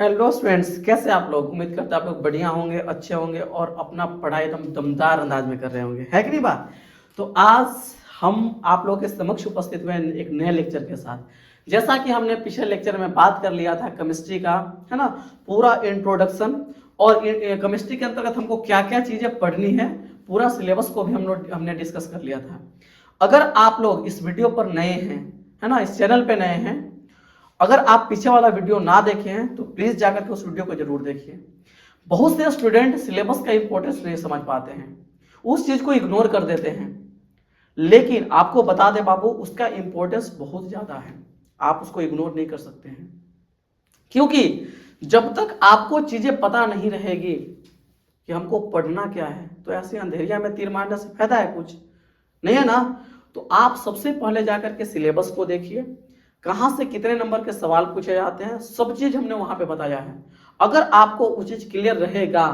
Hello students, कैसे आप लोग। उम्मीद करते हैं आप लोग बढ़िया होंगे, अच्छे होंगे और अपना पढ़ाई एकदम दमदार अंदाज में कर रहे होंगे, है कि नहीं बात। तो आज हम आप लोगों के समक्ष उपस्थित हुए हैं एक नए लेक्चर के साथ। जैसा कि हमने पिछले लेक्चर में बात कर लिया था केमिस्ट्री का, है ना, पूरा इंट्रोडक्शन। और केमिस्ट्री के अंतर्गत हमको क्या क्या चीज़ें पढ़नी है, पूरा सिलेबस को भी हमने डिस्कस कर लिया था। अगर आप लोग इस वीडियो पर नए हैं, है ना, इस चैनल पे नए हैं, अगर आप पीछे वाला वीडियो ना देखे हैं तो प्लीज जाकर के उस वीडियो को जरूर देखिए। बहुत से स्टूडेंट सिलेबस का इंपॉर्टेंस नहीं समझ पाते हैं, उस चीज को इग्नोर कर देते हैं। लेकिन आपको बता दें बाबू, उसका इंपॉर्टेंस बहुत ज्यादा है, आप उसको इग्नोर नहीं कर सकते हैं। क्योंकि जब तक आपको चीजें पता नहीं रहेगी कि हमको पढ़ना क्या है, तो ऐसे अंधेरिया में तीर मारने से फायदा है कुछ नहीं, है ना। तो आप सबसे पहले जाकर के सिलेबस को देखिए, कहां से कितने नंबर के सवाल पूछे जाते हैं, सब चीज हमने वहां पे बताया है। अगर आपको वो चीज क्लियर रहेगा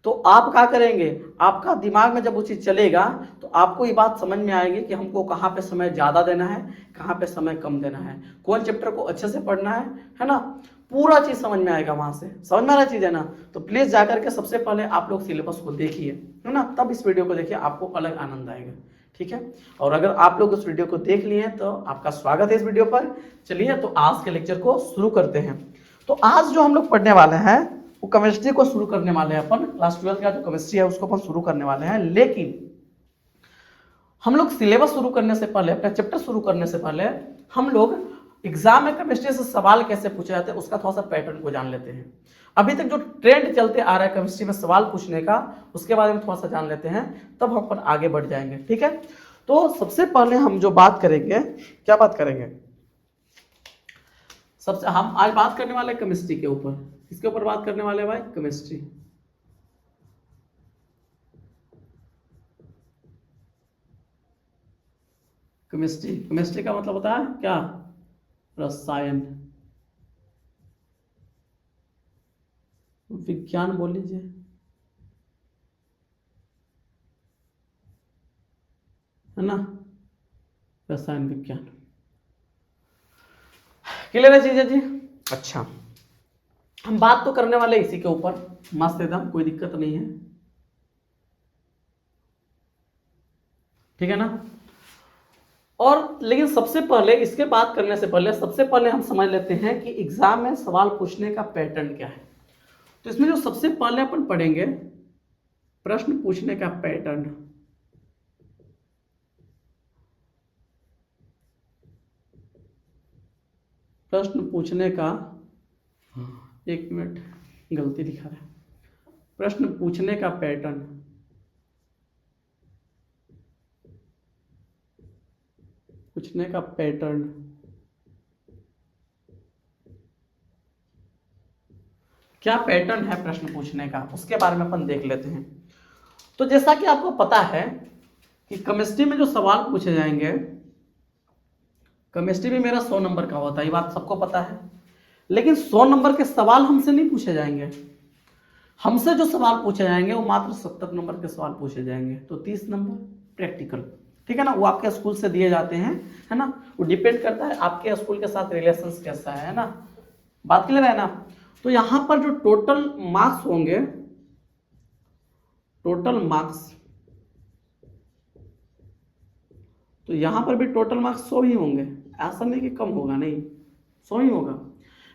तो आप क्या करेंगे, आपका दिमाग में जब वो चीज चलेगा तो आपको ये बात समझ में आएगी कि हमको कहाँ पे समय ज्यादा देना है, कहाँ पे समय कम देना है, कौन चैप्टर को अच्छे से पढ़ना है ना। पूरा चीज समझ में आएगा वहां से, समझ में आ रहा चीज है ना। तो प्लीज जाकर के सबसे पहले आप लोग सिलेबस को देखिए, है ना, तब इस वीडियो को देखिए, आपको अलग आनंद आएगा, ठीक है। और अगर आप लोग उस वीडियो को देख लिए हैं तो आपका स्वागत है इस वीडियो पर। चलिए तो आज के लेक्चर को शुरू करते हैं। तो आज जो हम लोग पढ़ने वाले हैं वो केमिस्ट्री को शुरू करने वाले हैं। अपन क्लास 12 का जो केमिस्ट्री है उसको अपन शुरू करने वाले हैं। लेकिन हम लोग सिलेबस शुरू करने से पहले, अपना चैप्टर शुरू करने से पहले, हम लोग एग्जाम में केमिस्ट्री से सवाल कैसे पूछे जाते हैं उसका थोड़ा सा पैटर्न को जान लेते हैं। अभी तक जो ट्रेंड चलते आ रहा है केमिस्ट्री में सवाल पूछने का, उसके बारे में थोड़ा सा जान लेते हैं, तब हम पर आगे बढ़ जाएंगे, ठीक है। तो सबसे पहले हम जो बात करेंगे, क्या बात करेंगे, सबसे हम आज बात करने वाले केमिस्ट्री के ऊपर। किसके ऊपर बात करने वाले भाई, केमिस्ट्री। केमिस्ट्री, केमिस्ट्री का मतलब होता है क्या, रसायन विज्ञान बोल लीजिए, है ना, रसायन विज्ञान। क्लियर है चीजें जी। अच्छा, हम बात तो करने वाले इसी के ऊपर, मस्त एकदम, कोई दिक्कत नहीं है, ठीक है ना। और लेकिन सबसे पहले, इसके बात करने से पहले सबसे पहले हम समझ लेते हैं कि एग्जाम में सवाल पूछने का पैटर्न क्या है। तो इसमें जो सबसे पहले अपन पढ़ेंगे, प्रश्न पूछने का पैटर्न। प्रश्न पूछने का, एक मिनट गलती दिखा रहा है, प्रश्न पूछने का पैटर्न। पूछने का पैटर्न क्या पैटर्न है प्रश्न पूछने का, उसके बारे में अपन देख लेते हैं। तो जैसा कि आपको पता है कि केमिस्ट्री में जो सवाल पूछे जाएंगे, केमिस्ट्री में मेरा 100 नंबर का होता है, ये बात सबको पता है। लेकिन 100 नंबर के सवाल हमसे नहीं पूछे जाएंगे, हमसे जो सवाल पूछे जाएंगे वो मात्र 70 नंबर के सवाल पूछे जाएंगे। तो 30 नंबर प्रैक्टिकल, ठीक है ना, वो आपके स्कूल से दिए जाते हैं, है ना। वो डिपेंड करता है आपके स्कूल के साथ रिलेशन कैसा है ना, बात क्लियर है ना। तो यहां पर जो टोटल मार्क्स होंगे, टोटल मार्क्स, तो यहां पर भी टोटल मार्क्स 100 ही होंगे, ऐसा नहीं कि कम होगा, नहीं 100 ही होगा।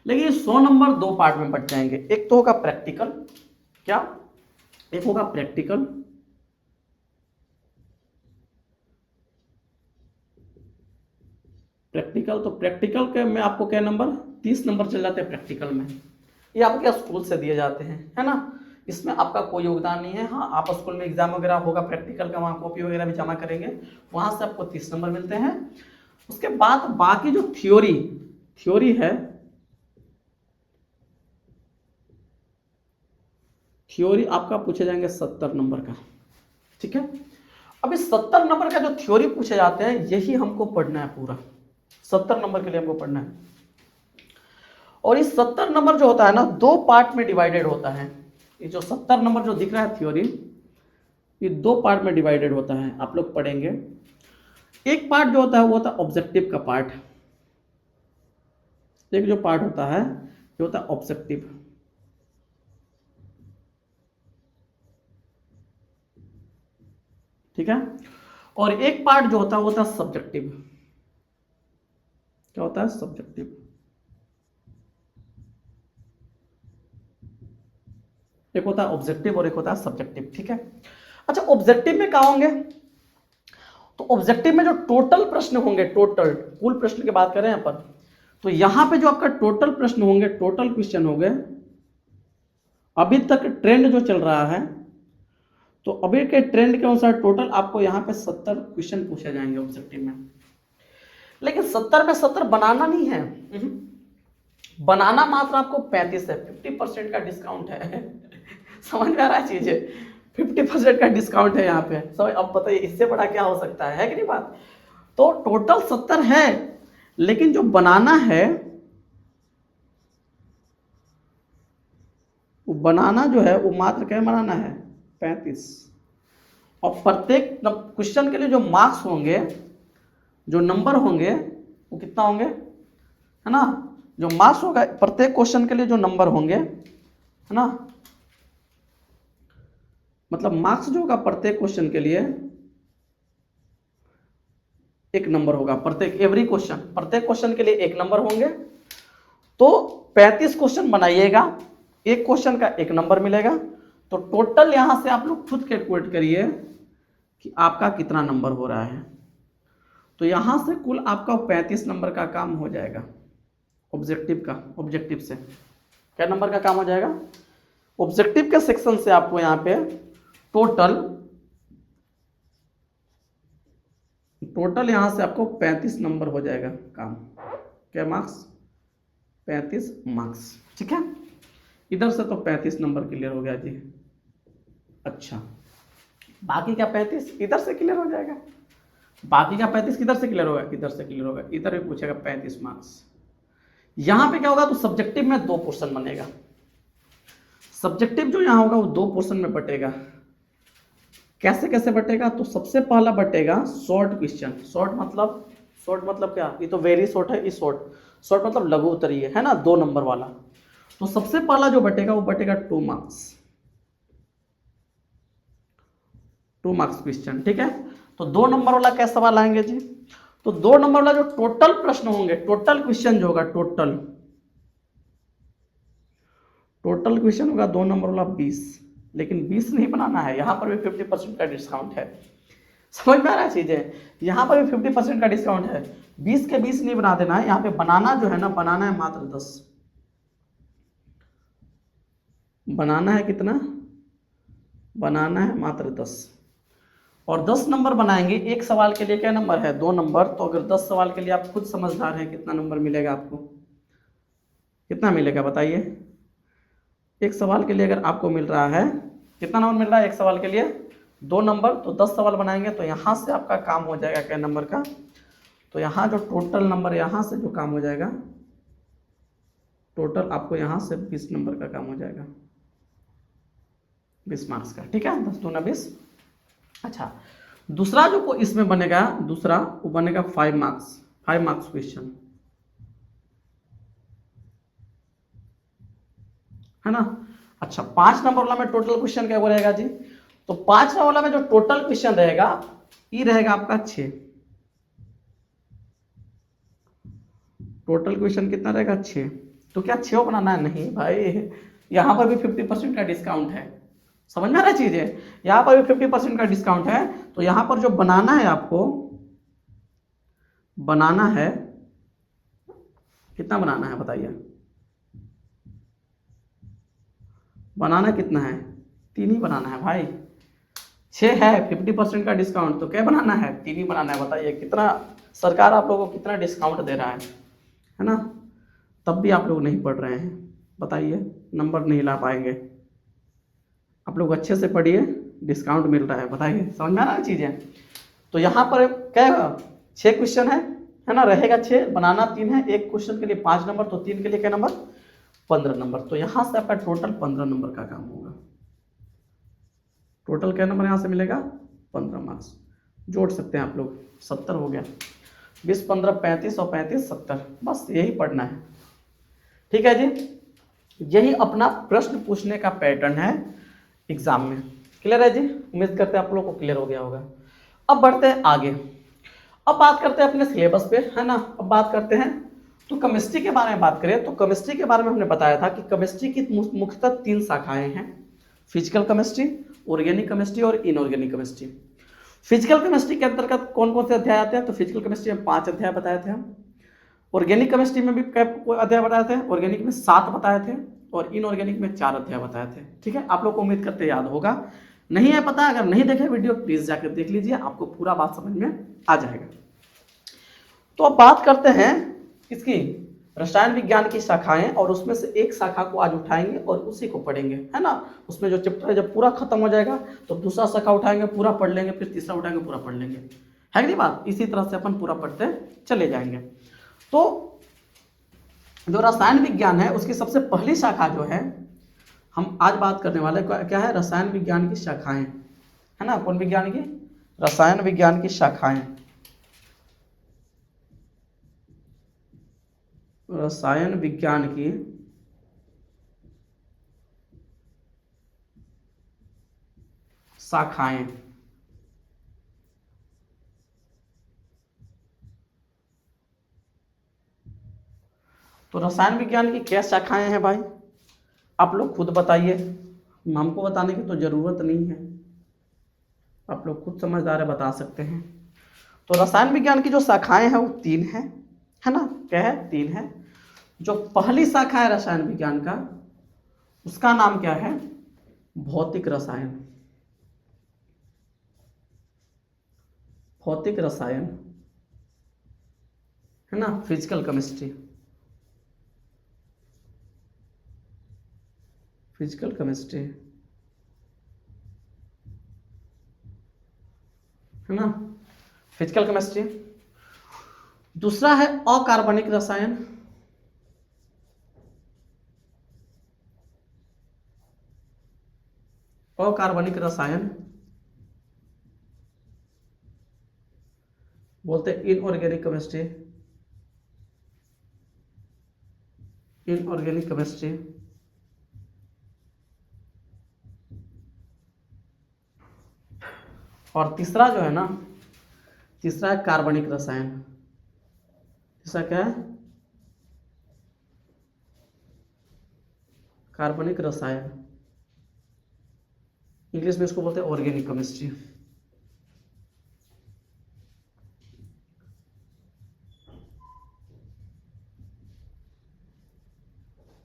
लेकिन 100 नंबर दो पार्ट में बट जाएंगे। एक तो होगा प्रैक्टिकल, क्या, एक होगा प्रैक्टिकल, प्रैक्टिकल। तो प्रैक्टिकल के में आपको क्या नंबर, 30 नंबर चल जाते हैं प्रैक्टिकल में, ये आपके स्कूल से दिए जाते हैं, है ना। इसमें आपका कोई योगदान नहीं है। हाँ, आप स्कूल में एग्जाम वगैरह होगा प्रैक्टिकल का, वहाँ कॉपी वगैरह भी जमा करेंगे, वहाँ से आपको 30 नंबर मिलते हैं। उसके बाद बाकी जो थ्योरी, थ्योरी है, थ्योरी आपका पूछे जाएंगे 70 नंबर का, ठीक है। अब इस 70 नंबर का जो थ्योरी पूछे जाते हैं यही हमको पढ़ना है, पूरा 70 नंबर के लिए हमको पढ़ना है। और इस 70 नंबर जो होता है ना, दो पार्ट में डिवाइडेड होता है। ये जो 70 नंबर जो दिख रहा है थ्योरी, ये दो पार्ट में डिवाइडेड होता है, आप लोग पढ़ेंगे। एक पार्ट जो होता है वो होता है ऑब्जेक्टिव का पार्ट, एक जो पार्ट होता है ये होता है ऑब्जेक्टिव। ठीक है। और एक पार्ट जो होता है वो होता है सब्जेक्टिव। क्या होता है? सब्जेक्टिव। एक होता है ऑब्जेक्टिव और एक होता है सब्जेक्टिव, ठीक है। अच्छा, ऑब्जेक्टिव में क्या होंगे? तो ऑब्जेक्टिव में जो टोटल प्रश्न होंगे, टोटल कुल प्रश्न की बात करें यहां पर, तो यहां पे जो आपका टोटल प्रश्न होंगे, टोटल क्वेश्चन होंगे, अभी तक ट्रेंड जो चल रहा है, तो अभी के ट्रेंड के अनुसार टोटल आपको यहाँ पे 70 क्वेश्चन पूछे जाएंगे ऑब्जेक्टिव में। लेकिन 70 में 70 बनाना नहीं है, बनाना मात्र आपको 35 है, 50% का डिस्काउंट है। समझ में आ रहा है चीज है? 50% का डिस्काउंट है यहाँ पे। समझ, अब बताइए इससे बड़ा क्या हो सकता है कि नहीं बात? तो टोटल 70 है, लेकिन जो बनाना है, वो बनाना जो है वो मात्र क्या बनाना है? 35। और प्रत्येक क्वेश्चन के लिए जो मार्क्स होंगे, जो नंबर होंगे, वो कितना होंगे, है ना? जो मार्क्स होगा प्रत्येक क्वेश्चन के लिए, जो नंबर होंगे, है ना, मतलब मार्क्स जो होगा प्रत्येक क्वेश्चन के लिए एक नंबर होगा। प्रत्येक एवरी क्वेश्चन, प्रत्येक क्वेश्चन के लिए एक नंबर होंगे। तो 35 क्वेश्चन बनाइएगा, एक क्वेश्चन का एक नंबर मिलेगा। तो टोटल यहां से आप लोग खुद कैलकुलेट करिए कि आपका कितना नंबर हो रहा है। तो यहां से कुल आपका 35 नंबर का काम हो जाएगा ऑब्जेक्टिव का। ऑब्जेक्टिव से क्या नंबर का काम हो जाएगा? ऑब्जेक्टिव के सेक्शन से आपको यहां पे टोटल यहां से आपको 35 नंबर हो जाएगा काम। क्या मार्क्स? 35 मार्क्स, ठीक है। इधर से तो 35 नंबर क्लियर हो गया जी। अच्छा, बाकी का 35 इधर से क्लियर हो जाएगा। बाकी का 35 किधर से क्लियर होगा? इधर से क्लियर होगा। इधर भी पूछेगा 35 मार्क्स। यहां पे क्या होगा? तो सब्जेक्टिव में 2 पोर्शन बनेगा। सब्जेक्टिव जो यहां होगा वो 2 पोर्शन में बटेगा। कैसे कैसे बटेगा? तो सबसे पहला बटेगा शॉर्ट क्वेश्चन। शॉर्ट मतलब क्या? ये तो वेरी शॉर्ट है, इस शॉर्ट मतलब लघु उत्तरीय है ना, 2 नंबर वाला। तो सबसे पहला जो बटेगा वो बटेगा 2 मार्क्स। 2 मार्क्स क्वेश्चन, ठीक है। तो 2 नंबर वाला क्या सवाल आएंगे जी? तो 2 नंबर वाला जो टोटल प्रश्न होंगे, टोटल क्वेश्चन जो होगा, टोटल क्वेश्चन होगा 2 नंबर वाला 20। लेकिन 20 नहीं बनाना है, यहां पर भी 50% का डिस्काउंट है। समझ में आ रहा है चीजें? यहां पर भी 50% का डिस्काउंट है। 20 के 20 नहीं बना देना है, यहां पे बनाना जो है ना, बनाना है मात्र 10। बनाना है कितना? बनाना है मात्र 10। और 10 नंबर बनाएंगे। एक सवाल के लिए क्या नंबर है? 2 नंबर। तो अगर 10 सवाल के लिए आप खुद समझदार हैं, कितना नंबर मिलेगा आपको? कितना मिलेगा बताइए? एक सवाल के लिए अगर आपको मिल रहा है, कितना नंबर मिल रहा है एक सवाल के लिए? 2 नंबर। तो 10 सवाल बनाएंगे तो यहाँ से आपका काम हो जाएगा क्या नंबर का? तो यहाँ जो टोटल नंबर, यहाँ से जो काम हो जाएगा, टोटल आपको यहाँ से 20 नंबर का काम हो जाएगा, 20 मार्क्स का, ठीक है। 10 दूना 20। अच्छा, दूसरा जो इसमें बनेगा, दूसरा वो बनेगा 5 मार्क्स। 5 मार्क्स क्वेश्चन, है ना। अच्छा, 5 नंबर वाला में टोटल क्वेश्चन क्या रहेगा जी? तो 5 नंबर वाला में जो टोटल क्वेश्चन रहेगा, ये रहेगा आपका 6। टोटल क्वेश्चन कितना रहेगा? 6। तो क्या 6 बनाना है? नहीं भाई, यहां पर भी 50% का डिस्काउंट है। समझ में आ रहा है चीजें? यहां पर भी 50% का डिस्काउंट है। तो यहां पर जो बनाना है आपको, बनाना है कितना? बनाना है बताइए? बनाना कितना है? 3 ही बनाना है भाई। 6 है, 50% का डिस्काउंट, तो क्या बनाना है? 3 ही बनाना है। बताइए कितना सरकार आप लोगों को कितना डिस्काउंट दे रहा है ना। तब भी आप लोग नहीं पढ़ रहे हैं, बताइए, नंबर नहीं ला पाएंगे। आप लोग अच्छे से पढ़िए, डिस्काउंट मिल रहा है, बताइए। समझ में आ रहा है चीजें? तो यहाँ पर क्या 6 क्वेश्चन है ना, रहेगा 6। बनाना 3 है, एक क्वेश्चन के लिए 5 नंबर, तो 3 के लिए क्या नंबर? 15 नंबर। तो यहाँ से आपका टोटल 15 नंबर का काम होगा। टोटल क्या नंबर यहाँ से मिलेगा? 15 मार्क्स। जोड़ सकते हैं आप लोग, 70 हो गया। 20 15 35 और 35 70, बस यही पढ़ना है, ठीक है जी। यही अपना प्रश्न पूछने का पैटर्न है एग्जाम में। क्लियर है जी? उम्मीद करते हैं आप लोग को क्लियर हो गया होगा। अब बढ़ते हैं आगे। अब बात करते हैं अपने सिलेबस पे, है ना। अब बात करते हैं तो केमिस्ट्री के बारे में बात करें तो केमिस्ट्री के बारे में हमने बताया था कि केमिस्ट्री की मुख्यतः 3 शाखाएं हैं, फिजिकल केमिस्ट्री, ऑर्गेनिक केमिस्ट्री और इनऑर्गेनिक केमिस्ट्री। फिजिकल केमिस्ट्री के अंतर्गत कौन कौन से अध्याय आते हैं, तो फिजिकल केमिस्ट्री में 5 अध्याय बताए थे हम। ऑर्गेनिक केमिस्ट्री में भी अध्याय बताए थे, ऑर्गेनिक में 7 बताए थे और इनऑर्गेनिक में 4 अध्याय बताए थे। ठीक है, आप लोग को उम्मीद करते याद होगा। नहीं है पता, अगर नहीं देखे वीडियो प्लीज जाकर देख लीजिए, आपको पूरा बात समझ में आ जाएगा। तो अब बात करते हैं इसकी रसायन विज्ञान की शाखाएं, और उसमें से एक शाखा को आज उठाएंगे और उसी को पढ़ेंगे, है ना। उसमें जो चैप्टर है जब पूरा खत्म हो जाएगा तो दूसरा शाखा उठाएंगे, पूरा पढ़ लेंगे, फिर तीसरा उठाएंगे, पूरा पढ़ लेंगे, है कि नहीं बात। इसी तरह से अपन पूरा पढ़ते चले जाएंगे। तो जो रसायन विज्ञान है उसकी सबसे पहली शाखा जो है हम आज बात करने वाले क्या है, रसायन विज्ञान की शाखाएं, है ना। कौन विज्ञान की, रसायन विज्ञान की शाखाएं, रसायन विज्ञान की शाखाएं। तो रसायन विज्ञान की क्या शाखाएं हैं भाई, आप लोग खुद बताइए, हमको बताने की तो जरूरत नहीं है, आप लोग खुद समझदार है, बता सकते हैं। तो रसायन विज्ञान की जो शाखाएं हैं वो 3 हैं, है ना। क्या है, 3 है। जो पहली शाखा है रसायन विज्ञान का उसका नाम क्या है, भौतिक रसायन, भौतिक रसायन, है ना, फिजिकल केमिस्ट्री, फिजिकल केमिस्ट्री, है ना, फिजिकल केमिस्ट्री। दूसरा है अकार्बनिक रसायन, अकार्बनिक रसायन बोलते हैं इनऑर्गेनिक केमिस्ट्री, इनऑर्गेनिक केमिस्ट्री। और तीसरा जो है ना, तीसरा है कार्बनिक रसायन। तीसरा क्या है, कार्बनिक रसायन, इंग्लिश में इसको बोलते हैं ऑर्गेनिक केमिस्ट्री।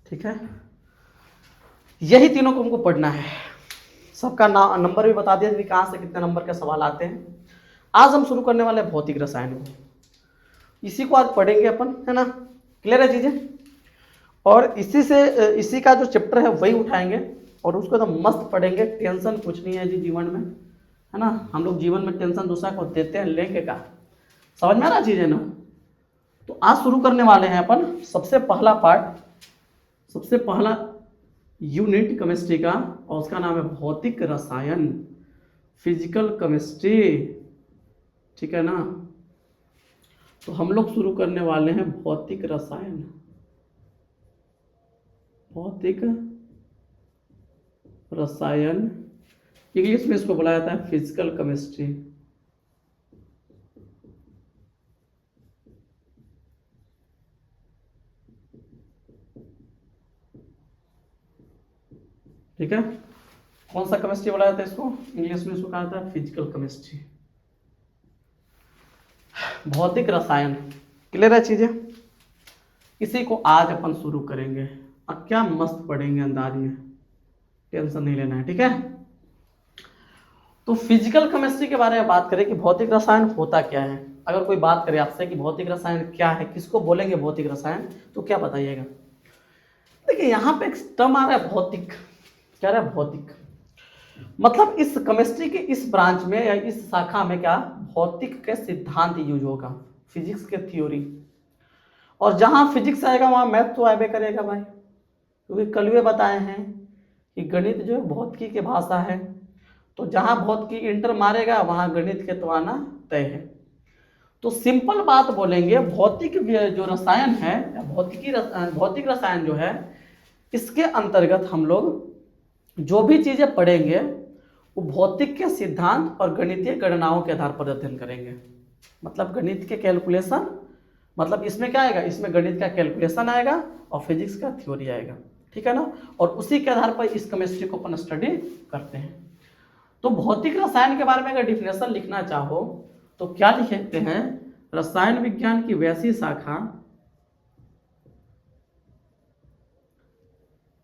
ठीक है, यही तीनों को हमको पढ़ना है। सबका नंबर भी बता दिया कि कहाँ से कितने नंबर के सवाल आते हैं। आज हम शुरू करने वाले हैं भौतिक रसायन को, इसी को आज पढ़ेंगे अपन, है ना। क्लियर है चीजें। और इसी का जो चैप्टर है वही उठाएंगे और उसको तो मस्त पढ़ेंगे, टेंशन कुछ नहीं है जी जीवन में, है ना। हम लोग जीवन में टेंशन दूसरा को देते हैं, लेंगे का, समझ में आ रहा चीजें ना। तो आज शुरू करने वाले हैं अपन सबसे पहला पार्ट, सबसे पहला यूनिट केमिस्ट्री का, और उसका नाम है भौतिक रसायन, फिजिकल केमिस्ट्री। ठीक है ना। तो हम लोग शुरू करने वाले हैं भौतिक रसायन, भौतिक रसायन, इंग्लिश में इसको बोला जाता है फिजिकल केमिस्ट्री। ठीक है, कौन सा केमिस्ट्री बोला जाता है इसको, इंग्लिश में इसको कहा जाता है फिजिकल केमिस्ट्री, भौतिक रसायन। क्लियर है चीजें। इसी को आज अपन शुरू करेंगे और क्या मस्त पढ़ेंगे अंदाज में, टेंशन नहीं लेना है। ठीक है, तो फिजिकल केमिस्ट्री के बारे में बात करें कि भौतिक रसायन होता क्या है। अगर कोई बात करे आपसे कि भौतिक रसायन क्या है, किसको बोलेंगे भौतिक रसायन, तो क्या बताइएगा। देखिए यहाँ पे एक टर्म आ रहा है भौतिक, क्या रहा है, भौतिक। मतलब इस केमिस्ट्री के इस ब्रांच में या इस शाखा में क्या भौतिक के सिद्धांत यूज होगा, फिजिक्स के थ्योरी। और जहां फिजिक्स आएगा वहां मैथ तो आए करेगा भाई, क्योंकि कल वे बताए हैं कि गणित जो है भौतिकी की भाषा है। तो जहां भौतिकी इंटर मारेगा वहां गणित के तो आना तय है। तो सिंपल बात बोलेंगे, भौतिक जो रसायन है, भौतिक रसायन जो है, इसके अंतर्गत हम लोग जो भी चीजें पढ़ेंगे वो भौतिक के सिद्धांत और गणितीय गणनाओं के आधार पर अध्ययन करेंगे। मतलब गणित के कैलकुलेशन, मतलब इसमें क्या आएगा, इसमें गणित का कैलकुलेशन आएगा और फिजिक्स का थ्योरी आएगा, ठीक है ना। और उसी के आधार पर इस केमिस्ट्री को अपन स्टडी करते हैं। तो भौतिक रसायन के बारे में अगर डिफिनेशन लिखना चाहो तो क्या लिखते हैं, रसायन विज्ञान की वैसी शाखा,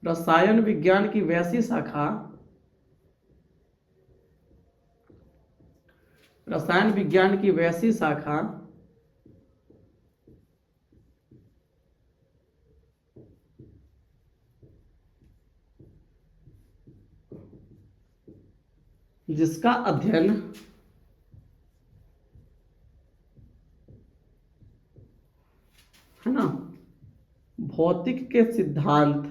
रसायन विज्ञान की वैसी शाखा, रसायन विज्ञान की वैसी शाखा जिसका अध्ययन है ना भौतिक के सिद्धांत,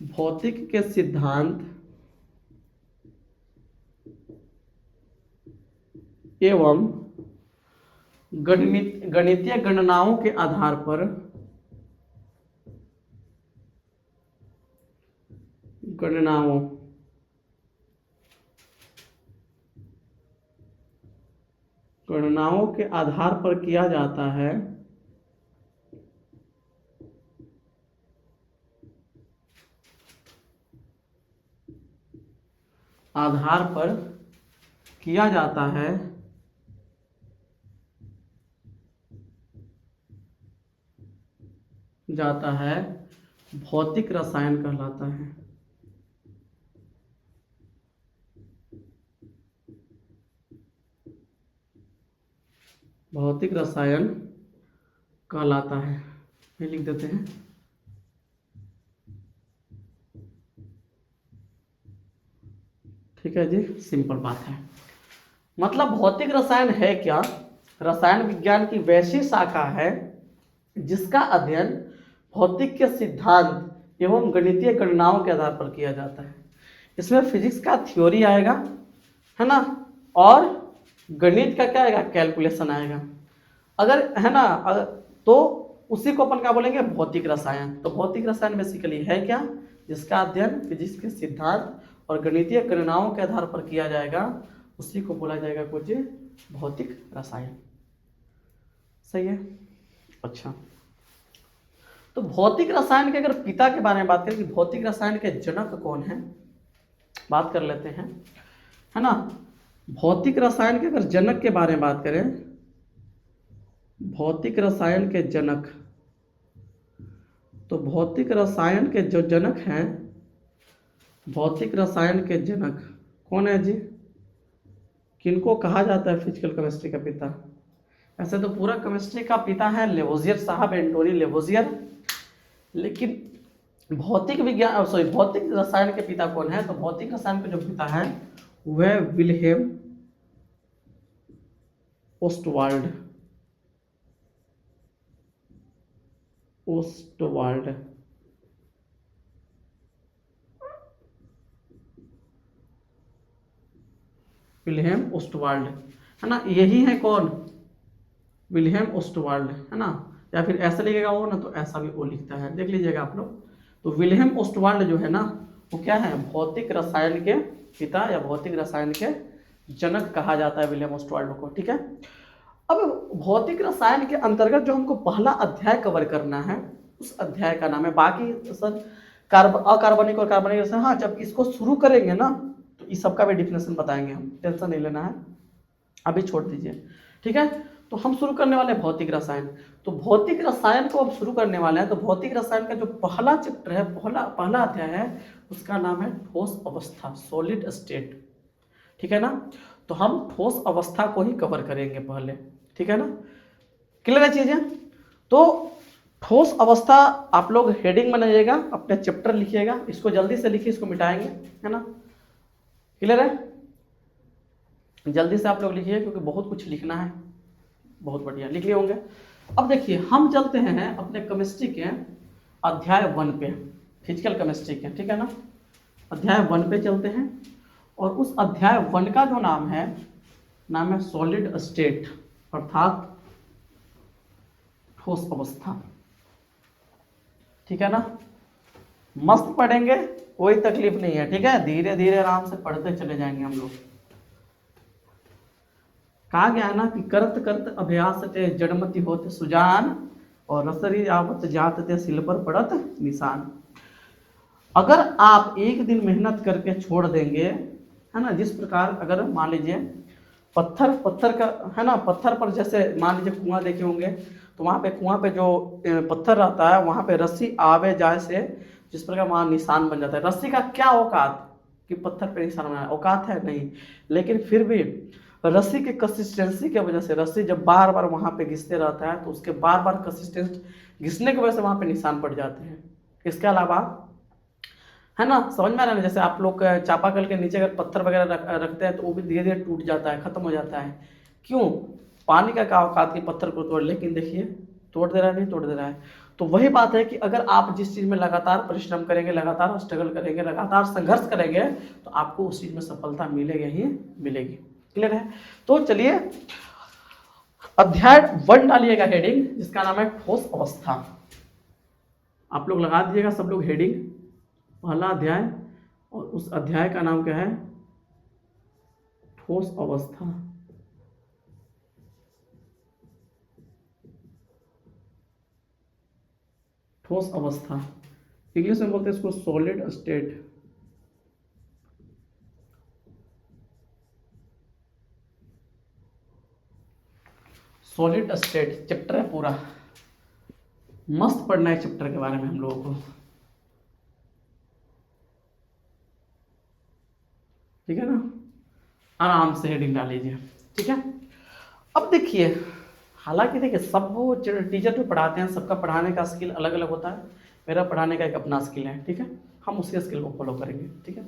भौतिक के सिद्धांत एवं गणितीय गणनाओं के आधार पर, गणनाओं गणनाओं के आधार पर किया जाता है, आधार पर किया जाता है भौतिक रसायन कहलाता है। भौतिक रसायन कहलाता है, ये लिख देते हैं। ठीक है जी, सिंपल बात है। मतलब भौतिक रसायन है क्या, रसायन विज्ञान की वैसी शाखा है जिसका अध्ययन भौतिक के सिद्धांत एवं गणितीय गणनाओं के आधार पर किया जाता है। इसमें फिजिक्स का थ्योरी आएगा, है ना, और गणित का क्या आएगा, कैलकुलेशन आएगा। अगर है ना तो उसी को अपन क्या बोलेंगे, भौतिक रसायन। तो भौतिक रसायन बेसिकली है क्या, जिसका अध्ययन फिजिक्स के सिद्धांत और गणितीय गणनाओं के आधार पर किया जाएगा, उसी को बोला जाएगा कुछ भौतिक रसायन। सही है। अच्छा, तो भौतिक रसायन के अगर पिता के बारे में बात करें कि भौतिक रसायन के जनक कौन है, बात कर लेते हैं, है ना। भौतिक रसायन के अगर जनक के बारे में बात करें, भौतिक रसायन के जनक, तो भौतिक रसायन के जो जनक हैं, भौतिक रसायन के जनक कौन है जी, किनको कहा जाता है फिजिकल केमिस्ट्री का पिता। ऐसे तो पूरा केमिस्ट्री का पिता है लेवोजियर साहब, एंटोनी लेवोजियर, लेकिन भौतिक विज्ञान भौतिक रसायन के पिता कौन है, तो भौतिक रसायन के जो पिता है वह Wilhelm Ostwald, Ostwald. Wilhelm Ostwald, है ना, यही है कौन, विल्हेम ओस्टवाल्ड, है ना। या फिर ऐसा लिखेगा वो ना, तो ऐसा भी वो लिखता है, देख लीजिएगा आप लोग। तो विल्हेम ओस्टवाल्ड जो है ना, वो क्या है, भौतिक रसायन के पिता या भौतिक रसायन के जनक कहा जाता है विल्हेम ओस्टवाल्ड को। ठीक है। अब भौतिक रसायन के अंतर्गत जो हमको पहला अध्याय कवर करना है, उस अध्याय का नाम है, बाकी सर अकार्बनिक और कार्बनिक रसायन, हाँ जब इसको शुरू करेंगे ना तो इस सबका भी डिफिनेशन बताएंगे हम, टेंशन नहीं लेना है, अभी छोड़ दीजिए। ठीक है। तो हम शुरू करने वाले हैं भौतिक रसायन। तो भौतिक रसायन को अब शुरू करने वाले हैं, तो भौतिक रसायन का जो पहला चैप्टर है, पहला अध्याय है, उसका नाम है ठोस अवस्था, सॉलिड स्टेट। ठीक है ना। तो हम ठोस अवस्था को ही कवर करेंगे पहले। ठीक है ना, क्लियर है चीजें। तो ठोस अवस्था आप लोग हेडिंग बनाइएगा, अपने चैप्टर लिखिएगा, इसको जल्दी से लिखिए, इसको मिटाएंगे, है ना। क्लियर है, जल्दी से आप लोग लिखिए क्योंकि बहुत कुछ लिखना है। बहुत बढ़िया, लिख लिए होंगे। अब देखिए हम चलते हैं अपने केमिस्ट्री के अध्याय 1 पे, फिजिकल केमिस्ट्री के। ठीक है ना, अध्याय 1 पे चलते हैं, और उस अध्याय 1 का जो नाम है सॉलिड स्टेट, अर्थात ठोस अवस्था। ठीक है ना, मस्त पढ़ेंगे, कोई तकलीफ नहीं है, ठीक है, धीरे धीरे आराम से पढ़ते चले जाएंगे हम लोग। कहा गया है ना कि करत करत अभ्यास ते जड़मति होते सुजान और रसरी आवत जात ते सिल पर पड़त निशान। अगर आप एक दिन मेहनत करके छोड़ देंगे, है ना, जिस प्रकार अगर मान लीजिए पत्थर का, है ना, पत्थर पर जैसे मान लीजिए कुआं देखे होंगे, तो वहाँ पे कुआं पे जो पत्थर रहता है वहाँ पे रस्सी आवे जाए से जिस प्रकार वहाँ निशान बन जाता है। रस्सी का क्या औकात कि पत्थर पे निशान बनाना, औकात है नहीं, लेकिन फिर भी रस्सी के कंसिस्टेंसी की वजह से रस्सी जब बार बार वहाँ पे घिसते रहता है तो उसके बार बार कंसिस्टेंस घिसने की वजह से वहाँ पे निशान पड़ जाते हैं। इसके अलावा, है ना, समझ में आ रहा है, जैसे आप लोग चापाकल के नीचे अगर पत्थर वगैरह रखते हैं तो वो भी धीरे धीरे टूट जाता है, खत्म हो जाता है। क्यों? पानी का क्या औकात की पत्थर को तोड़, लेकिन देखिए तोड़ दे रहा है, नहीं तोड़ दे रहा है। तो वही बात है कि अगर आप जिस चीज़ में लगातार परिश्रम करेंगे, लगातार स्ट्रगल करेंगे, लगातार संघर्ष करेंगे, तो आपको उस चीज़ में सफलता मिलेगी ही मिलेगी। क्लियर है? तो चलिए अध्याय 1 डालिएगा हेडिंग, जिसका नाम है ठोस अवस्था। आप लोग लगा दीजिएगा सब लोग हेडिंग, पहला अध्याय, और उस अध्याय का नाम क्या है? ठोस अवस्था। ठोस अवस्था, इंग्लिश में बोलते हैं इसको solid state. Solid state chapter है पूरा, मस्त पढ़ना है चैप्टर के बारे में हम लोगों को, ठीक है ना। आराम से हेडिंग डाल लीजिए, ठीक है। अब देखिए, हालांकि देखिए सब वो टीचर जो पढ़ाते हैं सबका पढ़ाने का स्किल अलग अलग होता है, मेरा पढ़ाने का एक अपना स्किल है, ठीक है, हम उसी स्किल को फॉलो करेंगे, ठीक है।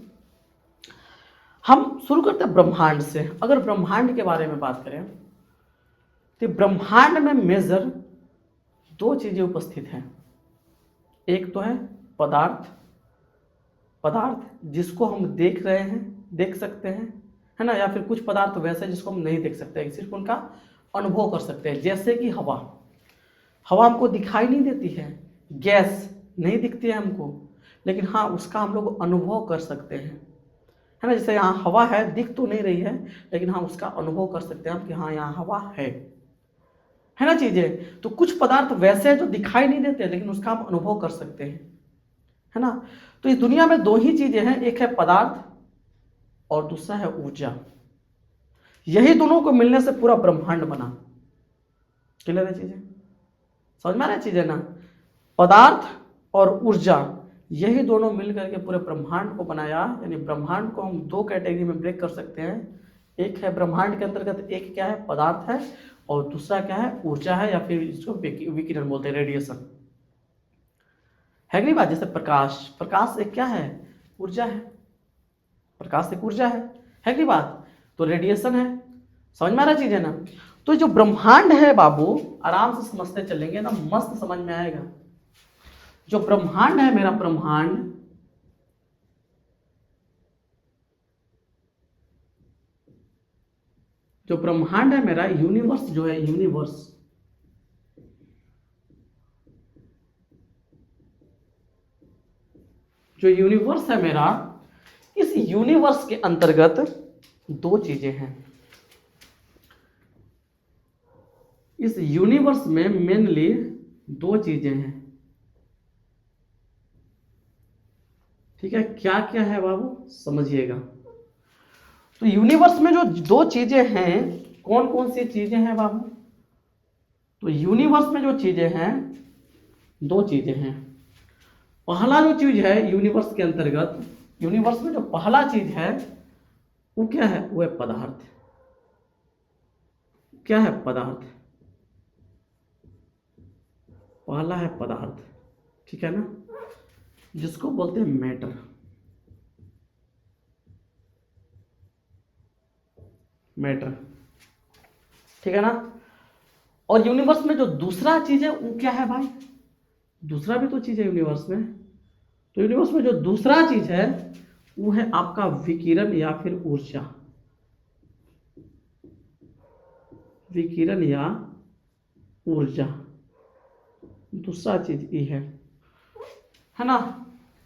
हम शुरू करते हैं ब्रह्मांड से। अगर ब्रह्मांड के बारे में बात करें तो ब्रह्मांड में मेजर 2 चीजें उपस्थित हैं। एक तो है पदार्थ, पदार्थ जिसको हम देख रहे हैं, देख सकते हैं, है ना, या फिर कुछ पदार्थ वैसे जिसको हम नहीं देख सकते, सिर्फ उनका अनुभव कर सकते हैं, जैसे कि हवा। हवा हमको दिखाई नहीं देती है, गैस नहीं दिखती है हमको, लेकिन हाँ उसका हम लोग अनुभव कर सकते हैं, है ना। जैसे यहाँ हवा है, दिख तो नहीं रही है, लेकिन हाँ उसका अनुभव कर सकते हैं हम कि हाँ यहाँ हवा है ना चीजें। तो कुछ पदार्थ वैसे हैं जो दिखाई नहीं देते, लेकिन उसका हम अनुभव कर सकते हैं, है ना। तो इस दुनिया में 2 ही चीजें हैं, एक है पदार्थ और दूसरा है ऊर्जा। यही दोनों को मिलने से पूरा ब्रह्मांड बना। क्लियर है चीजें? समझ में आ रहा है चीजें ना? पदार्थ और ऊर्जा, यही दोनों मिलकर के पूरे ब्रह्मांड को बनाया। यानी ब्रह्मांड को हम 2 कैटेगरी में ब्रेक कर सकते हैं। एक है ब्रह्मांड के अंतर्गत, एक क्या है? पदार्थ है, और दूसरा क्या है? ऊर्जा है, या फिर इसको विकिरण बोलते हैं, रेडिएशन, है कि नहीं बात। जैसे प्रकाश, प्रकाश एक क्या है? ऊर्जा है, प्रकाश एक ऊर्जा है कि नहीं बात। तो रेडिएशन है। समझ में आ रहा चीज है ना? तो जो ब्रह्मांड है बाबू, आराम से समझते चलेंगे ना, मस्त समझ में आएगा। जो ब्रह्मांड है मेरा, ब्रह्मांड, जो ब्रह्मांड है मेरा, यूनिवर्स जो है, यूनिवर्स, जो यूनिवर्स है मेरा, इस यूनिवर्स के अंतर्गत 2 चीजें हैं। इस यूनिवर्स में मेनली 2 चीजें हैं, ठीक है। क्या क्या है बाबू, समझिएगा। तो यूनिवर्स में जो 2 चीजें हैं, कौन कौन सी चीजें हैं बाबू? तो यूनिवर्स में जो चीजें हैं, 2 चीजें हैं। पहला जो चीज है यूनिवर्स के अंतर्गत, यूनिवर्स में जो पहला चीज है वो क्या है? वो है पदार्थ। क्या है? पदार्थ। पहला है पदार्थ, ठीक है ना, जिसको बोलते हैं मैटर। मैटर, ठीक है ना। और यूनिवर्स में जो दूसरा चीज है वो क्या है भाई? दूसरा भी तो चीज है यूनिवर्स में। तो यूनिवर्स में जो दूसरा चीज है वो है आपका विकिरण या फिर ऊर्जा। विकिरण या ऊर्जा, दूसरा चीज ये है ना।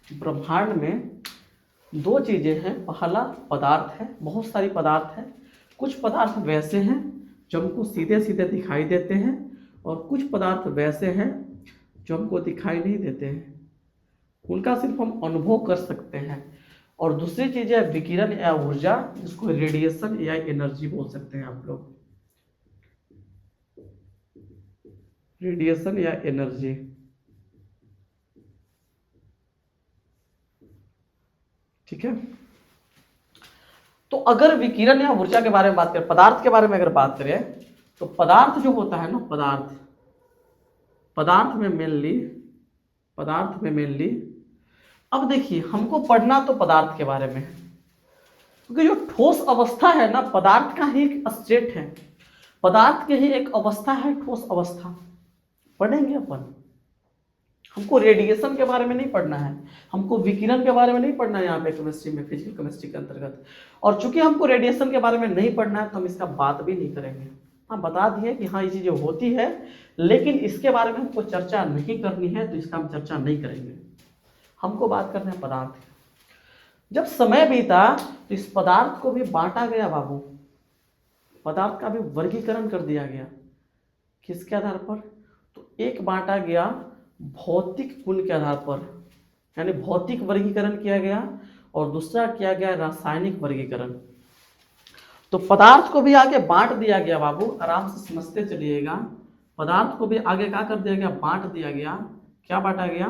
ब्रह्मांड में दो चीजें हैं, पहला पदार्थ है, बहुत सारी पदार्थ है। कुछ पदार्थ वैसे हैं जो हमको सीधे सीधे दिखाई देते हैं, और कुछ पदार्थ वैसे हैं जो हमको दिखाई नहीं देते हैं, उनका सिर्फ हम अनुभव कर सकते हैं। और दूसरी चीज है विकिरण या ऊर्जा, जिसको रेडिएशन या एनर्जी बोल सकते हैं आप लोग, रेडिएशन या एनर्जी। ठीक है, तो अगर विकिरण या ऊर्जा के बारे में बात करें, पदार्थ के बारे में अगर बात करें, तो पदार्थ जो होता है ना, पदार्थ में मेनली अब देखिए, हमको पढ़ना तो पदार्थ के बारे में, क्योंकि जो ठोस अवस्था है ना, पदार्थ का ही एक स्टेट है, पदार्थ के ही एक अवस्था है ठोस अवस्था, पढ़ेंगे अपन। हमको रेडिएशन के बारे में नहीं पढ़ना है, हमको विकिरण के बारे में नहीं पढ़ना है यहाँ पे केमिस्ट्री में, फिजिकल केमिस्ट्री के अंतर्गत। और चूंकि हमको रेडिएशन के बारे में नहीं पढ़ना है, तो हम इसका बात भी नहीं करेंगे। हाँ, बता दिए कि हाँ ये चीजें होती है, लेकिन इसके बारे में हमको चर्चा नहीं करनी है, तो इसका हम चर्चा नहीं करेंगे। हमको बात करना है पदार्थ। जब समय बीता तो इस पदार्थ को भी बांटा गया बाबू, पदार्थ का भी वर्गीकरण कर दिया गया। किसके आधार पर? तो एक बांटा गया भौतिक गुण के आधार पर, यानी भौतिक वर्गीकरण किया गया, और दूसरा किया गया रासायनिक वर्गीकरण। तो पदार्थ को भी आगे बांट दिया गया बाबू, आराम से समझते चलिएगा। पदार्थ को भी आगे क्या कर दिया गया? बांट दिया गया। क्या बांटा गया?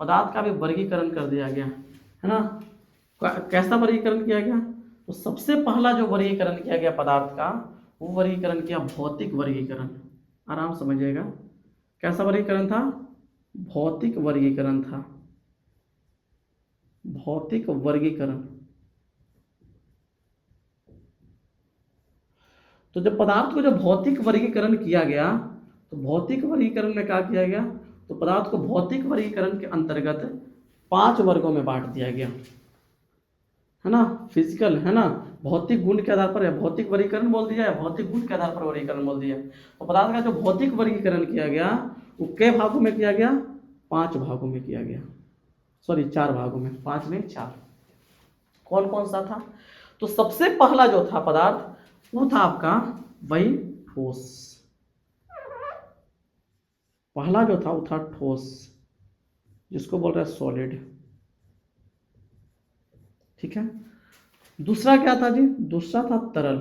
पदार्थ का भी वर्गीकरण कर दिया गया, है ना। कैसा वर्गीकरण किया गया? तो सबसे पहला जो वर्गीकरण किया गया पदार्थ का, वो वर्गीकरण किया भौतिक वर्गीकरण। आराम समझिएगा, कैसा वर्गीकरण था? भौतिक वर्गीकरण था, भौतिक वर्गीकरण। तो जब पदार्थ को जो भौतिक वर्गीकरण किया गया, तो भौतिक वर्गीकरण में क्या किया गया? तो पदार्थ को भौतिक वर्गीकरण के अंतर्गत 5 वर्गों में बांट दिया गया, है ना। फिजिकल, है ना, भौतिक गुण के आधार पर, या भौतिक वर्गीकरण बोल दिया, या भौतिक गुण के आधार पर वर्गीकरण बोल दिया। तो पदार्थ का जो भौतिक वर्गीकरण किया गया, वो कई भागों में किया गया? 5 भागों में किया गया, सॉरी 4 भागों में, 5 नहीं 4। कौन कौन सा था? तो सबसे पहला जो था पदार्थ, वो था आपका वही ठोस। पहला जो था वो था ठोस, जिसको बोल रहे हैं सॉलिड। ठीक है। दूसरा क्या था जी? दूसरा था तरल,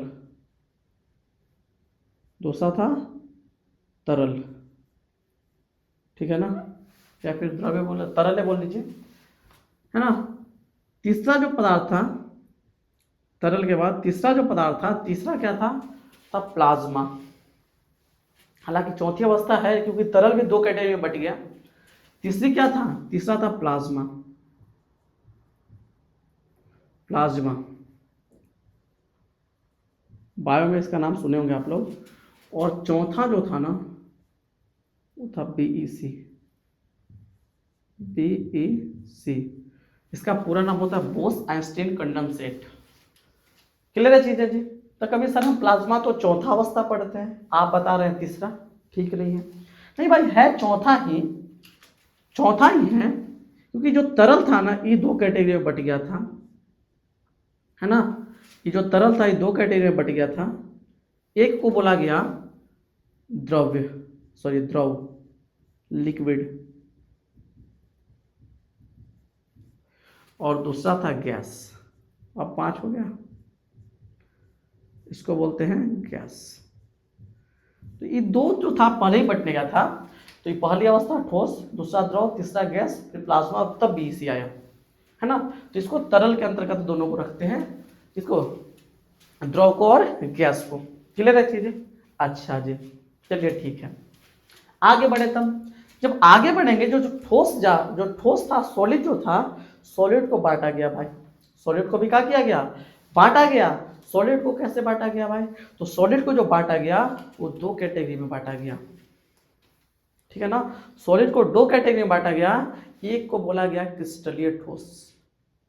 दूसरा था तरल, ठीक है ना, या फिर द्रव्य बोल, तरल बोल लीजिए, है ना। तीसरा जो पदार्थ था, तरल के बाद तीसरा जो पदार्थ था, तीसरा क्या था प्लाज्मा। हालांकि चौथी अवस्था है, क्योंकि तरल भी 2 कैटेगरी में बट गया। तीसरी क्या था? तीसरा था प्लाज्मा, प्लाज्मा। बायो में इसका नाम सुने होंगे आप लोग। और चौथा जो था ना, वो था बीईसी, बीईसी। इसका पूरा नाम होता है बोस आइंस्टीन कंडेंसेट। क्लियर है चीजें जी? तो कभी सर हम प्लाज्मा तो चौथा अवस्था पढ़ते हैं, आप बता रहे हैं तीसरा, ठीक नहीं है। नहीं भाई, है चौथा ही, चौथा ही है, क्योंकि जो तरल था ना, ये 2 कैटेगरी में बट गया था, है ना। ये जो तरल था, ये 2 कैटेगरी में बट गया था। एक को बोला गया द्रव्य, सॉरी द्रव, लिक्विड, और दूसरा था गैस। अब 5 हो गया, इसको बोलते हैं गैस। तो ये 2 जो था पहले ही बटने का था। तो ये पहली अवस्था ठोस, दूसरा द्रव, तीसरा गैस, फिर प्लाज्मा, तब बीईसी आया, है ना। तो इसको तरल के अंतर्गत दोनों को रखते हैं, इसको द्रव को और गैस को। क्लियर है चीजें? अच्छा जी, चलिए ठीक है, आगे बढ़े। तब जब आगे बढ़ेंगे, जो ठोस था, सॉलिड जो था, सॉलिड को बांटा गया भाई। सॉलिड को भी क्या किया गया? बांटा गया। सॉलिड को कैसे बांटा गया भाई? तो सॉलिड को जो बांटा गया, वो 2 कैटेगरी में बांटा गया, ठीक है ना। सॉलिड को 2 कैटेगरी में बांटा गया। एक को बोला गया क्रिस्टलीय ठोस।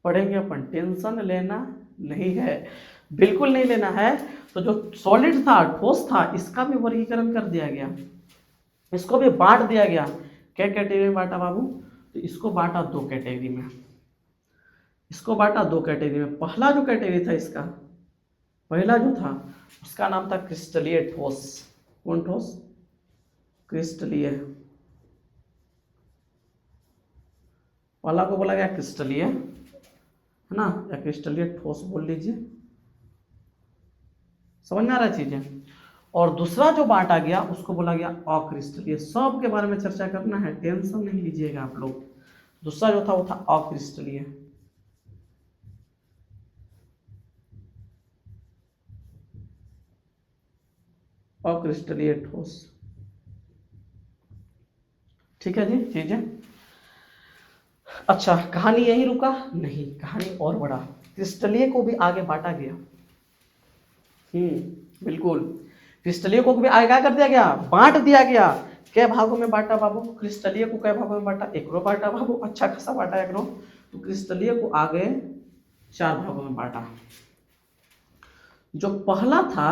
पढ़ेंगे अपन, टेंशन लेना नहीं है, बिल्कुल नहीं लेना है। तो जो सॉलिड था, ठोस था, इसका भी वर्गीकरण कर दिया गया, इसको भी बांट दिया गया। क्या कैटेगरी में बांटा बाबू? तो इसको बांटा 2 कैटेगरी में। इसको बांटा दो कैटेगरी में। पहला जो कैटेगरी था इसका, पहला जो था उसका नाम था क्रिस्टलीय ठोस। कौन ठोस? क्रिस्टलीय। पहला को बोला गया क्रिस्टलीय, है ना, या क्रिस्टलीय ठोस बोल लीजिए, समझ में आ रहा है चीजें। और दूसरा जो बांटा गया उसको बोला गया अक्रिस्टलीय। सब के बारे में चर्चा करना है, टेंशन नहीं लीजिएगा आप लोग। दूसरा जो था वो था अक्रिस्टलीय। अक्रिस्टलीय ठोस, ठीक है जी चीजें। अच्छा, कहानी यही रुका? नहीं, कहानी और बड़ा। क्रिस्टलीय को भी आगे बांटा गया। बिल्कुल, क्रिस्टलीय को भी आगे क्या कर दिया गया? बांट दिया गया। कै भागों में बांटा बाबू? क्रिस्टलीय को कै भागों में बांटा? एकरो बांटा बाबू, अच्छा खासा बांटा एकरो। तो क्रिस्टलीय को आगे 4 भागों में बांटा। जो पहला था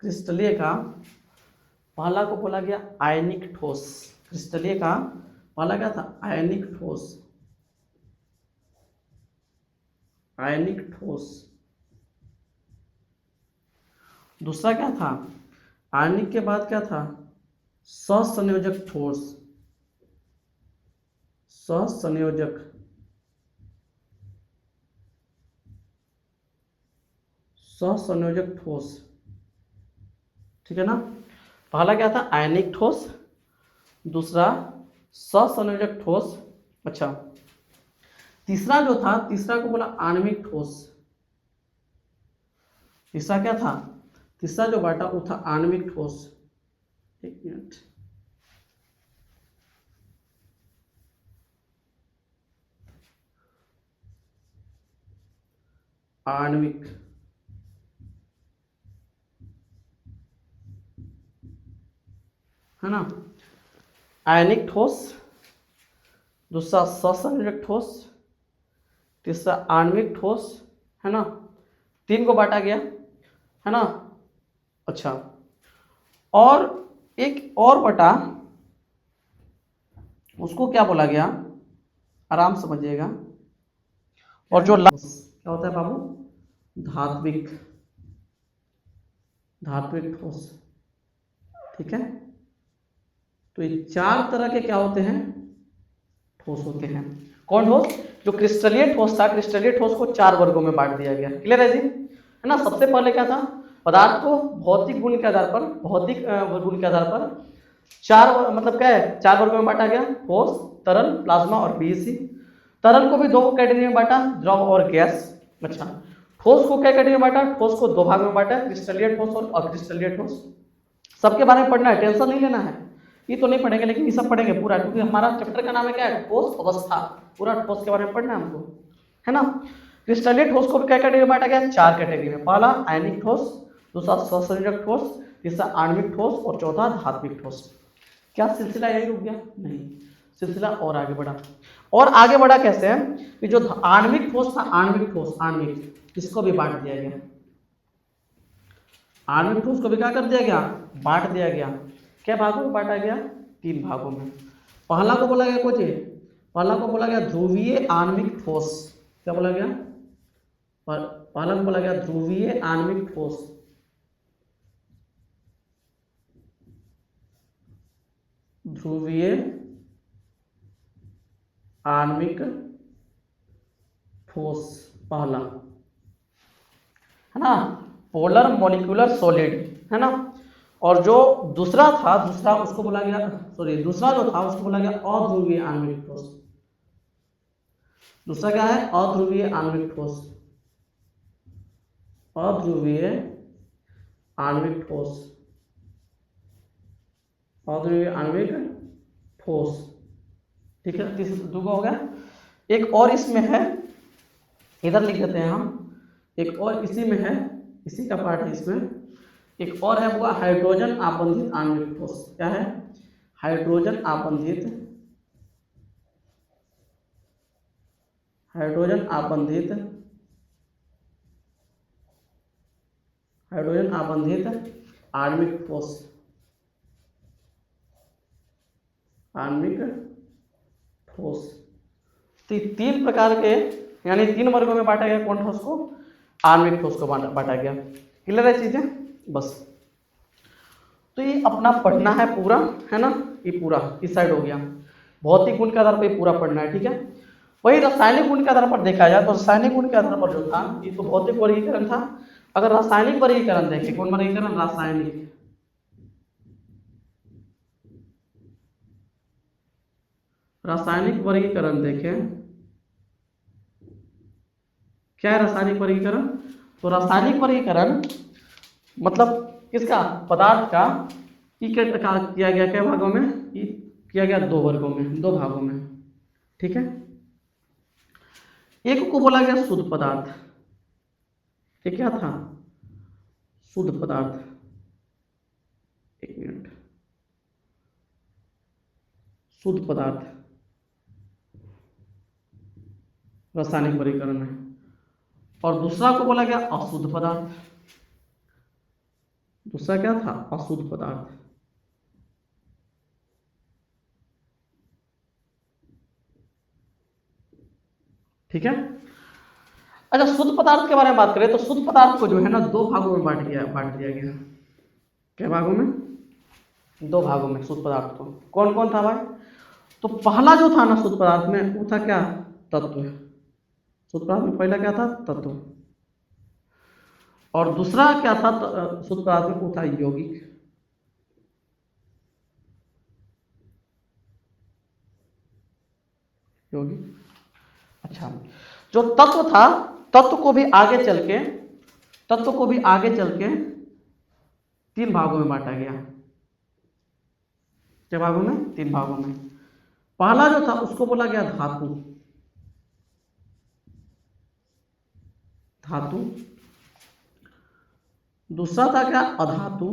क्रिस्टलीय का, पहला को बोला गया आयनिक ठोस। क्रिस्टलीय का पहला क्या था? आयनिक ठोस। आयनिक ठोस। दूसरा क्या था? आयनिक के बाद क्या था? सहसंयोजक ठोस। सहसंयोजक। सहसंयोजक ठोस, ठीक है ना। पहला क्या था? आयनिक ठोस, दूसरा सहसंयोजक ठोस। अच्छा, तीसरा जो था, तीसरा को बोला आणविक ठोस। तीसरा क्या था? तीसरा जो बांटा वो था आणविक ठोस। एक मिनट, आणविक, है ना, आयनिक ठोस, दूसरा सहसंयोजक ठोस, तीसरा आणविक ठोस, है ना। 3 को बांटा गया, है ना। अच्छा, और एक और बटा, उसको क्या बोला गया? आराम से समझिएगा। और जो क्या होता है बाबू? धात्विक। धात्विक ठोस, ठीक है। तो ये 4 तरह के क्या होते हैं? ठोस होते हैं। कौन ठोस? जो क्रिस्टलीय ठोस था, क्रिस्टलीय ठोस को 4 वर्गों में बांट दिया गया। क्लियर है जी, है ना। सबसे पहले क्या था? पदार्थ को भौतिक गुण के आधार पर, भौतिक गुण के आधार पर 4, मतलब क्या है, 4 वर्गों में बांटा गया। ठोस, तरल, प्लाज्मा और पीईसी। तरल को भी 2 कैटेगरी में बांटा, द्रव और गैस। अच्छा, ठोस को क्या कैटेगरी में बांटा? ठोस को 2 भाग में बांटा, क्रिस्टलीय ठोस और अक्रिस्टलीय ठोस। सबके बारे में पढ़ना है, टेंशन नहीं लेना है। ये तो नहीं पढ़ेंगे, लेकिन ये सब पढ़ेंगे पूरा, क्योंकि हमारा चैप्टर का नाम है क्या है? ठोस अवस्था। पूरा ठोस के बारे में पढ़ना है हमको, है ना। क्रिस्टलीय ठोस को क्या कैटेगरी में बांटा गया? 4 कैटेगरी में। पहला आयनिक ठोस, दूसरा सहसंयोजक ठोस, तीसरा आणविक ठोस और चौथा धात्विक ठोस। क्या सिलसिला यही रुक गया? नहीं, सिलसिला और आगे बढ़ा। और आगे बढ़ा कैसे? कि जो आणविक ठोस था, आणविक ठोस, आणविक, इसको भी बांट दिया गया। आणविक ठोस को भी क्या कर दिया गया? बांट दिया गया। क्या भागों में बांटा गया? 3 भागों में। पहला को बोला गया कुछ, पहला को बोला गया ध्रुवीय आणविक ठोस। क्या बोला गया? पहला को बोला गया ध्रुवीय आणविक ठोस। ध्रुवीय आणविक ठोस पहला, है ना, पोलर मॉलिक्यूलर सॉलिड, है ना। और जो दूसरा था, दूसरा उसको बोला गया, सॉरी, दूसरा जो था उसको बोला गया अध्रुवीय आणविक ठोस। दूसरा क्या है? अध्रुवीय आणविक ठोस। अध्रुवीय आणविक ठोस। अध्रुवीय आणविक ठोस, ठीक है। तीसरा 2 हो गया। एक और इसमें है, इधर लिख देते हैं हम। एक और इसी में है, इसी का पार्ट है इसमें। एक और है वो हाइड्रोजन आबंधित आणविक ठोस। क्या है? हाइड्रोजन आबंधित, हाइड्रोजन आबंधित, हाइड्रोजन आबंधित आणविक ठोस। आणविक ठोस। तो 3 प्रकार के यानी 3 वर्गों में बांटा गया कौन ठोस को, आणविक ठोस को बांटा गया। क्लियर है चीजें? बस तो ये अपना पढ़ना है पूरा, है ना, ये पूरा इस साइड हो गया। भौतिक गुण के आधार पर पूरा पढ़ना है, ठीक है। वही रासायनिक गुण के आधार पर देखा जाए तो रासायनिक गुण के आधार पर जो था ये तो भौतिक वर्गीकरण था। अगर रासायनिक वर्गीकरण देखें, कौन वर्गीकरण, रासायनिक वर्गीकरण देखें, क्या है रासायनिक वर्गीकरण? तो रासायनिक वर्गीकरण मतलब किसका, पदार्थ का, किया गया क्या भागों में, किया गया 2 वर्गों में, 2 भागों में, ठीक है। एक को बोला गया शुद्ध पदार्थ, ये क्या था, शुद्ध पदार्थ, एक मिनट, शुद्ध पदार्थ रासायनिक वर्गीकरण में, और दूसरा को बोला गया अशुद्ध पदार्थ। दूसरा क्या था, अशुद्ध पदार्थ, ठीक है। अच्छा, शुद्ध पदार्थ के बारे में बात करें तो शुद्ध पदार्थ को जो है ना 2 भागों में बांट दिया गया। क्या भागों में, 2 भागों में शुद्ध पदार्थ को। कौन कौन था भाई? तो पहला जो था ना शुद्ध पदार्थ में वो था क्या, तत्व। शुद्ध पदार्थ में पहला क्या था, तत्व। और दूसरा क्या था शुद्ध पदार्थ में, वो था यौगिक। यौगिक, अच्छा, जो तत्व था, तत्व को भी आगे चल के 3 भागों में बांटा गया। क्या भागों में, 3 भागों में। पहला जो था उसको बोला गया धातु, धातु। दूसरा था क्या, अधातु।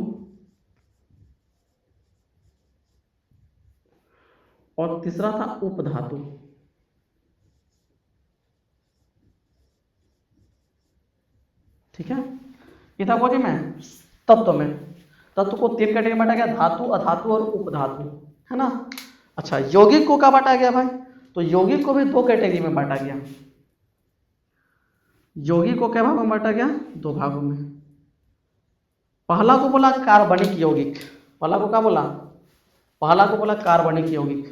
और तीसरा था उपधातु। ठीक है, ये था कोई में तत्व में। तत्व को 3 कैटेगरी में बांटा गया, धातु, अधातु और उपधातु, है ना। अच्छा, यौगिक को क्या बांटा गया भाई? तो यौगिक को भी 2 कैटेगरी में बांटा गया। यौगिक को क्या भागों में बांटा गया, 2 भागों में। पहला को बोला कार्बनिक यौगिक। पहला को क्या बोला? पहला को बोला कार्बनिक यौगिक।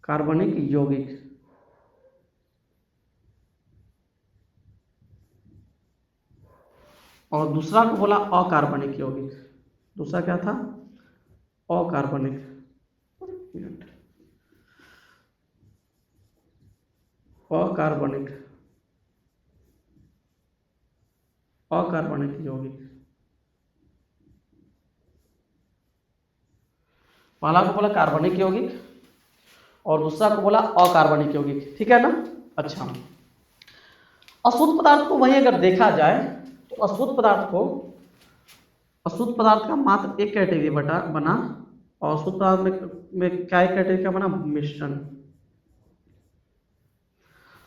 कार्बनिक यौगिक। और दूसरा को बोला अकार्बनिक यौगिक। दूसरा क्या था, अकार्बनिक। अकार्बनिक, अकार्बनिक यौगिक। पहला को बोला कार्बनिक यौगिक और दूसरा को बोला अकार्बनिक यौगिक, ठीक है ना। अच्छा, अशुद्ध पदार्थ को वही अगर देखा जाए तो अशुद्ध पदार्थ का मात्र एक कैटेगरी बना, और अशुद्ध पदार्थ में क्या एक कैटेगरी का बना, मिश्रण।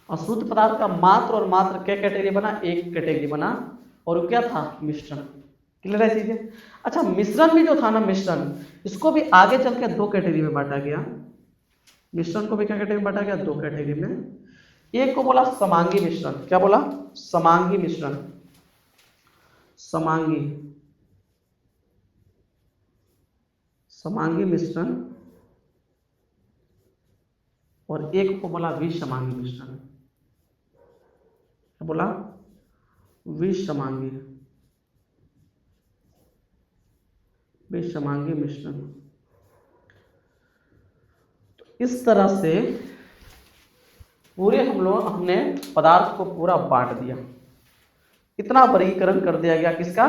अशुद्ध पदार्थ का मात्र और मात्र क्या कैटेगरी बना, एक कैटेगरी बना, और क्या था, मिश्रण। क्लियर है चीजें? अच्छा, मिश्रण भी जो था ना, मिश्रण, इसको भी आगे चल के 2 कैटेगरी में बांटा गया। मिश्रण को भी क्या कैटेगरी में बांटा गया, 2 कैटेगरी में। एक को बोला समांगी मिश्रण। क्या बोला? समांगी मिश्रण। समांगी मिश्रण। और एक को बोला विषमांगी मिश्रण। क्या बोला? विषमांगी मिश्रण। तो इस तरह से पूरे हमने पदार्थ को पूरा बांट दिया। इतना वर्गीकरण कर दिया गया किसका,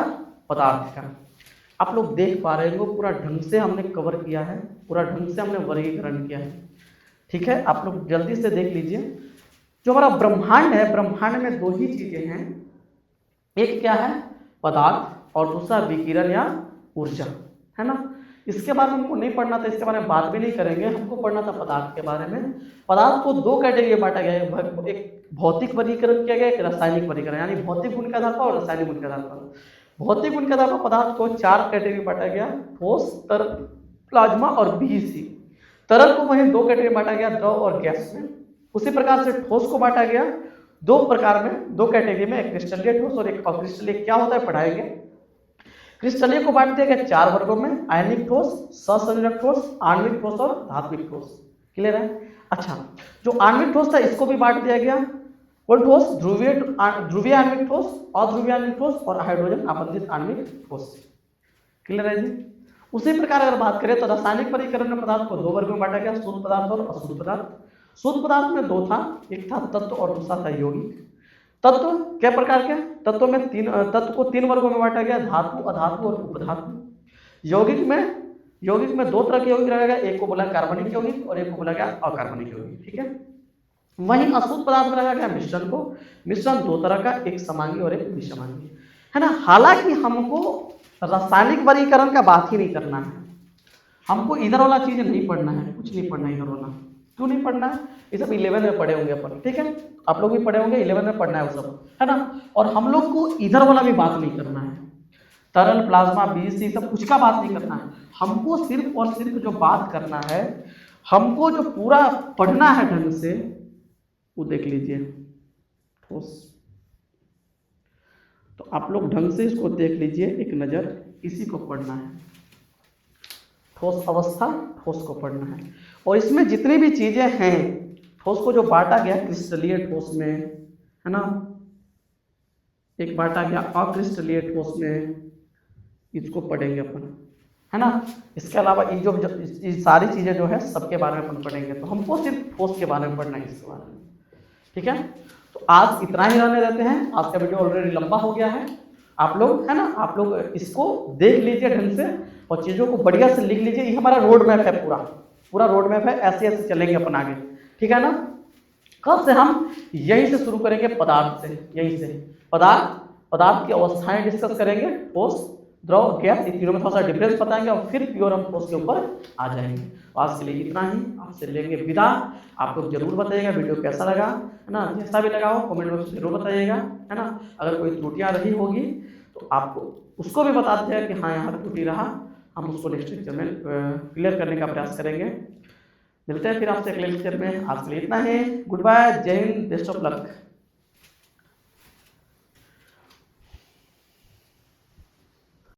पदार्थ का। आप लोग देख पा रहे हो पूरा ढंग से हमने कवर किया है, पूरा ढंग से हमने वर्गीकरण किया है, ठीक है। आप लोग जल्दी से देख लीजिए, जो हमारा ब्रह्मांड है, ब्रह्मांड में 2 ही चीजें हैं, एक क्या है, पदार्थ, और दूसरा विकिरण या ऊर्जा, है ना। इसके बारे में हमको नहीं पढ़ना था, इसके बारे में बात भी नहीं करेंगे, हमको पढ़ना था पदार्थ के बारे में। पदार्थ को 2 कैटेगरी में बांटा गया है, एक भौतिक वर्गीकरण किया गया, एक रासायनिक वर्गीकरण, यानी भौतिक गुण के आधार पर और रासायनिक गुण के आधार पर। भौतिक गुण के आधार पर पदार्थ को 4 कैटेगरी में बांटा गया, ठोस, तरल, प्लाज्मा और बीसी। तरल को वहीं दो कैटेगरी में बांटा गया, द्रव और गैस में। उसी प्रकार से ठोस को बांटा गया दो प्रकार में, दो कैटेगरी में, एक क्रिस्टलीय ठोस और एक अक्रिस्टलीय। क्या होता है पढ़ाएंगे। क्रिस्टलीय को बांट दिया गया 4 वर्गों में, आयनिक ठोस, सहसंयोजक ठोस, आणविक ठोस और धात्विक ठोस। क्लियर है। अच्छा, जो आणविक ठोस था इसको भी बांट दिया गया। कौन ठोस? ध्रुवीय आणविक ठोस, अध्रुवीय आणविक ठोस और हाइड्रोजन आबंधित आणविक ठोस। क्लियर है जी। उसी प्रकार अगर बात करें तो रासायनिक वर्गीकरण में पदार्थ को 2 वर्गों में बांटा गया, शुद्ध पदार्थ और अशुद्ध पदार्थ। शुद्ध पदार्थ में 2 था, एक था तत्व और दूसरा था यौगिक। तत्व क्या प्रकार के? तत्व में तत्व को 3 वर्गों में बांटा गया, धातु, अधातु और उपधातु। यौगिक में 2 तरह के यौगिक रह गया, एक को बोला कार्बनिक यौगिक और एक को बोला गया अकार्बनिक यौगिक। ठीक है। वहीं अशुद्ध पदार्थ में रखा गया मिश्रण को। मिश्रण 2 तरह का, एक समांगी और एक विषमांगी, है ना। हालांकि हमको रासायनिक वर्गीकरण का बात ही नहीं करना है, हमको इधर वाला चीज नहीं पढ़ना है, कुछ नहीं पढ़ना है इधर वाला। क्यों नहीं पढ़ना है? ये सब 11 में पढ़े होंगे अपन, ठीक है। आप लोग भी पढ़े होंगे, 11 में पढ़ना है वो सब, है ना। और हम लोग को इधर वाला भी बात नहीं करना है, तरल, प्लाज्मा, बीएससी, सब कुछ का बात नहीं करना है। हमको सिर्फ और सिर्फ जो बात करना है, हमको जो पूरा पढ़ना है ढंग से, वो देख लीजिए ठोस। तो आप लोग ढंग से इसको देख लीजिए, एक नज़र, इसी को पढ़ना है। ठोस अवस्था, ठोस को पढ़ना है। और इसमें जितनी भी चीजें हैं, ठोस को जो बांटा गया क्रिस्टलीय ठोस में, है ना, एक बांटा गया अक्रिस्टलीय ठोस में, इसको पढ़ेंगे अपन, है ना। इसके अलावा ये सारी चीजें जो है सबके बारे में अपन पढ़ेंगे। तो हमको सिर्फ ठोस के बारे में पढ़ना है, इसके बारे में, ठीक है। तो आज इतना ही रहने देते हैं। आज का वीडियो ऑलरेडी लंबा हो गया है। आप लोग, है ना, आप लोग इसको देख लीजिए ढंग से और चीज़ों को बढ़िया से लिख लीजिए। ये हमारा रोड मैप है, पूरा रोड मैप है। ऐसे ऐसे चलेंगे अपन आगे, ठीक है ना। कब से हम यहीं से शुरू करेंगे, पदार्थ से, यहीं से पदार्थ की अवस्थाएं डिस्कस करेंगे, ठोस, द्रव, गैस, इन तीनों में थोड़ा सा डिफरेंस बताएंगे और फिर प्योर हम ठोस के ऊपर आ जाएंगे। आज के लिए इतना ही, आपसे लेंगे विदा। आप लोग जरूर बताइएगा वीडियो कैसा लगा, है ना। जैसा भी लगा हो कमेंट में जरूर बताइएगा, है ना। अगर कोई त्रुटियां रही होगी तो आपको उसको भी बताते हैं कि हाँ यहाँ त्रुटि रहा, हम उसको नेक्स्ट लेक्चर में क्लियर करने का प्रयास करेंगे। मिलते हैं फिर आपसे अगले लेक्चर में। आज के लिए इतना ही। गुड बाय, जय हिंद, बेस्ट ऑफ लक।